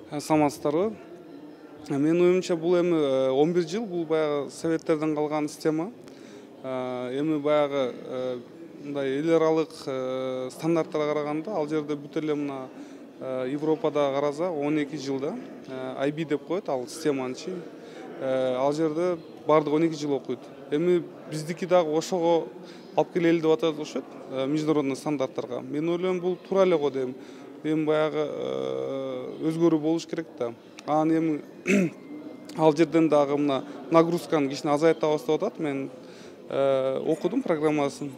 Саламатсыздарбы? Менин оюмча бул эми 11 жыл бул баягы советтерден калган система. Эми баягы мындай эл аралык стандарттарга караганда ал жерде бүт эле мына Европада караса 12 жылда IB деп коет ал системанын ичи. Ал жерде бардыгы 12 жыл окуйт. Эми биздики дагы ошого алып келели деп атат окшойт, международный стандарттарга. Мен ойлойм бул туура эле го дейм. Эми баягы өзгөрүү болуш керек да. Анан эми ал жерден дагы мына нагрузканы кичине азайтабыз деп атат. Мен окудум программасын.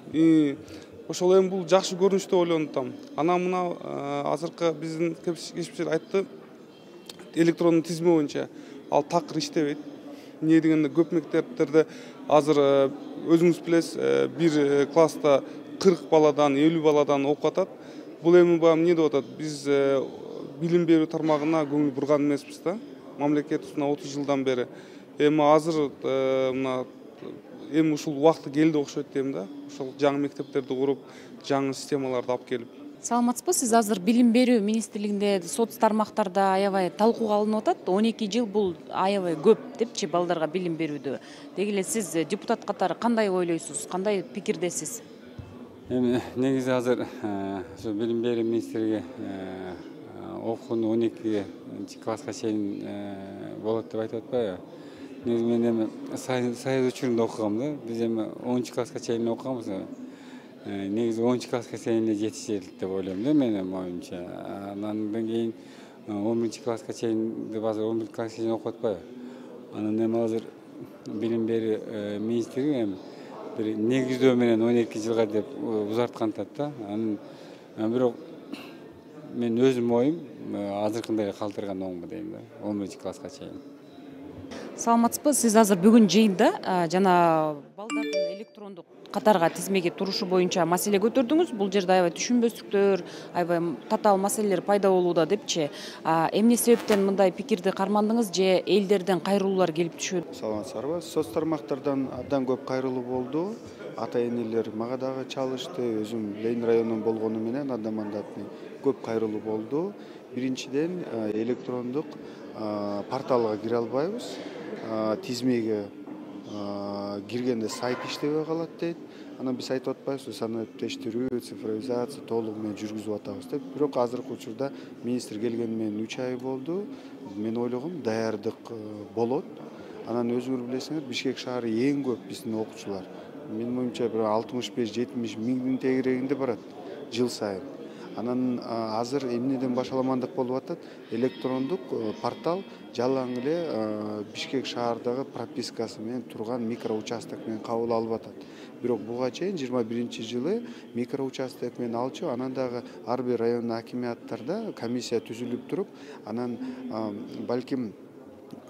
Ошол эми бул жакшы көрүнүш деп ойлонуп атам. Анан мына азыркы биздин кесипчилер айтты, электрондук тизме боюнча ал такыр иштебейт. Эмне дегенде көп мектептерде азыр өзүңүз билесиз, бир класста 40 баладан 50 баладан окуп атат. Бул эми эмне деп атат? Биз билим берүү тармагына көңүл бурган эмеспиз да. Мамлекетибиз 30 жылдан бери. Эми азыр мына эми ушул убакыты келди окшойт дейм да. Ошол жаңы мектептерди куруп, жаңы системаларды алып келип. Саламатсызбы? Сиз азыр билим берүү министрлигинде соц тармактарда аябай талкууга алынып атат. 12 жыл бул аябай көп депчи балдарга билим берүүдө. Деги эле сиз депутат катары кандай ойлойсуз? Кандай пикирдесиз? Эми негизи азыр ошо билим берүү министрлиги окууну 12 класска чейин болот деп айтып атпайбы? Негизи мен эми союз учурунда окугам да. Биз эми 10 класска чейин окуганбыз. Негизи 10 класска чейин эле жетишет деп ойлойм да менин оюмча. Андан кийин 11 класска чейин деп азыр 11 класска чейин окуп атпайбы? Анан эми азыр билим берүү министрлиги эми бир негиздөө менен 12 жылга деп узарткантат да. Анан бирок мен өзүм оюм азыркындай эле калтырган оңбу дейм да, 11 класска чейин. Саламатсызбы? Сиз азыр бүгүн жыйында жана балдардын электрондук катарга тизмеге турушу боюнча маселе көтөрдүңүз. Бул жерде аябай түшүнбөстүктөр, аябай татаал маселелер пайда болууда депчи. Эмне себептен мындай пикирди кармандыңыз же элдерден кайрылуулар келип түшөт? Саламатсыздарбы? Соц тармактардан абдан көп кайрылуу болду. Ата-энелер мага дагы чалышты. Өзүм Ленин районунан болгону менен анда-мандатный көп кайрылуу болду. Биринчиден электрондук порталга кире албайбыз. Тизмеге киргенде сайт иштебей калат дейт. Анан биз айтып атпайбызбы, санариптештирүү, цифровизация толугу менен жүргүзүп атабыз деп. Бирок азыркы учурда министр келгени менен 3 ай болду. Мен ойлогом даярдык болот. Анан өзүңөр билесиңер, Бишкек шаары эң көп биздин окуучулар. Менин оюмча бир 65-70 миңдин тегерегинде барат жыл сайын. Анан азыр эмнеден башаламандык болуп атат? Электрондук портал жалаң эле Бишкек шаардагы пропискасы менен турган микроучасток менен кабыл алып атат. Бирок буга чейин 21-жылы микроучасток менен алчу, анан дагы ар бир район акимияттарда комиссия түзүлүп туруп, анан балким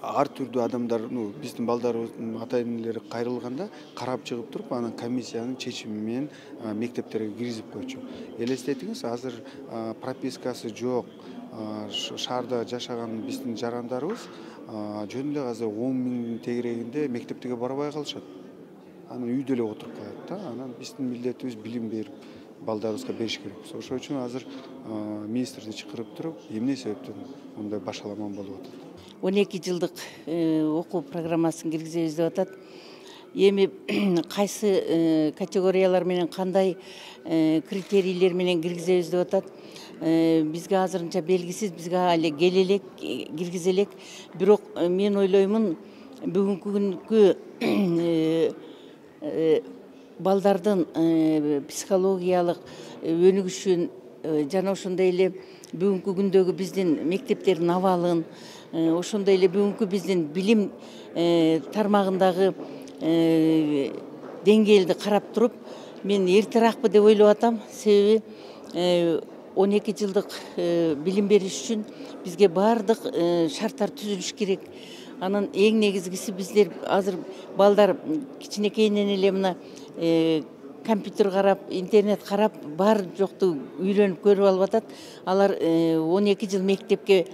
ар түрдүү адамдар, биздин балдарыбыздын ата-энелери кайрылганда карап чыгып туруп, анан комиссиянын чечими менен мектептерге киргизип койчу. Элестетиңиз, азыр пропискасы жок шаарда жашаган биздин жарандарыбыз жөн эле азыр 10 миңдин тегерегинде мектептерге барбай калышат. Анан үйдө эле отуруп калат да. Анан биздин милдетибиз билим берип балдарыбызга бериш керекпиз. Ошол үчүн азыр министрди чакырып туруп, эмне себептен мындай башаламан болуп атат? 12 жылдык окуу программасын киргизебиз деп атат. Эми кайсы категориялар менен кандай критерийлер менен киргизебиз деп атат. Бизге азырынча белгисиз, бизге эле келе элек, киргизе элек. Бирок мен ойлоймун, бүгүнкү күнгү балдардын психологиялык өнүгүшүн жана ошондой эле бүгүнкү күндөгү биздин мектептердин абалын, ошондой эле бүгүнкү биздин билим тармагындагы деңгээлди карап туруп, мен эртерээкпи деп ойлоп атам. Себеби 12 жылдык билим бериш үчүн бизге баардык шарттар түзүлүш керек. Анан эң негизгиси биздер азыр балдар кичинекейинен эле мына компьютер карап, интернет карап, бар жокту үйлөнүп көрүп алып атат. Алар 12 жыл мектепке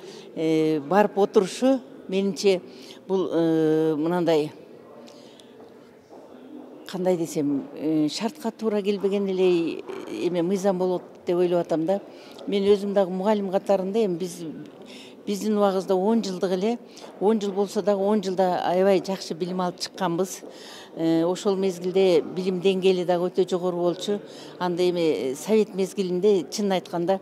барып отурушу менимче бул мынандай кандай десем, шартка туура келбеген эле эме мыйзам болот деп ойлоп атам да. Мен өзүм дагы мугалим катарында, эми биз биздин убагыбызда 10 жылдык эле, 10 жыл болсо дагы 10 жылда аябай жакшы билим алып чыкканбыз. Ошол мезгилде билим деңгээли дагы өтө жогору болчу. Анда эми совет мезгилинде чынын айтканда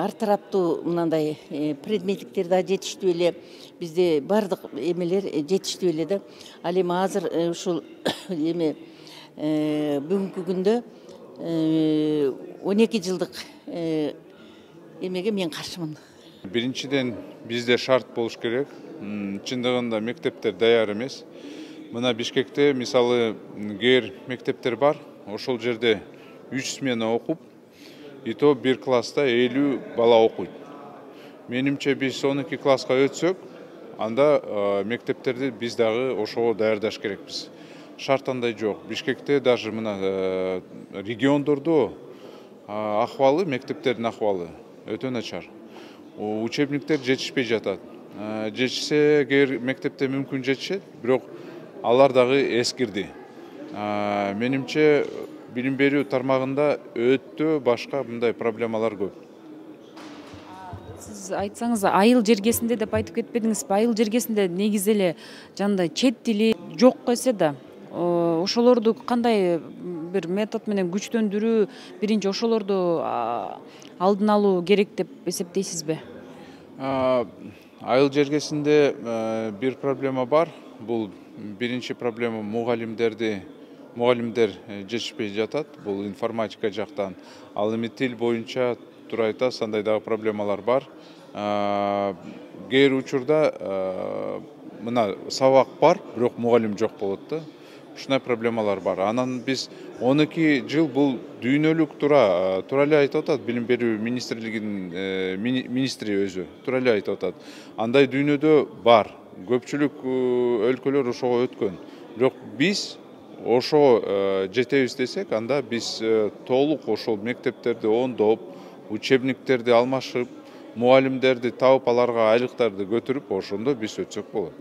ар тараптуу мындай предметтиктер да жетиштүү эле, бизде бардык эмелер жетиштүү эле да. Ал эми азыр ушул эми бүгүнкү күндө 12 жылдык эмеге мен каршымын. Биринчиден бизде шарт болуш керек. Чындыгында мектептер даяр эмес. Мына Бишкекте мисалы кээ мектептер бар. Ошол жерде 3 смена окуп, и то бир класста 50 бала окуйт. Менимче биз 12 класска өтсөк, анда мектептерди биз дагы ошого даярдаш керекпиз. Шарт андай жок. Бишкекте даже мына региондордо акыбалы, мектептердин акыбалы өтө начар. Учебниктер жетишпей жатат. Жетишсе, кээ мектепте мүмкүн жетишет, бирок алар дагы эскирди. Менимче билим берүү тармагында өтө башка мындай проблемалар көп. Сиз айтсаңыз, айыл жергесинде деп айтып кетпедиңизби? Айыл жергесинде негизи эле жандай чет тили жок эсе да, ошолорду кандай бир метод менен күчтөндүрүү, биринчи ошолорду алдын алуу керек деп эсептейсизби? Айыл жергесинде бир проблема бар. Бул биринчи проблема мугалимдер жетишпей жатат. Бул информатика жактан. Ал эми тил боюнча туура айтасыз, андай дагы проблемалар бар. Кээ учурда мына сабак бар, бирок мугалим жок болот да. Ушундай проблемалар бар. Анан биз 12 жыл бул дүйнөлүк туура эле айтып атат, билим берүү министрлигинин министри өзү туура эле айтып атат. Андай дүйнөдө бар. Көпчүлүк өлкөлөр ошого өткөн. Бирок биз ошого жетебиз десек, анда биз толук ошол мектептерди оңдоп, учебниктерди алмашып, мугалимдерди таап, аларга айлыктарды көтөрүп, ошондо биз өтсөк болот.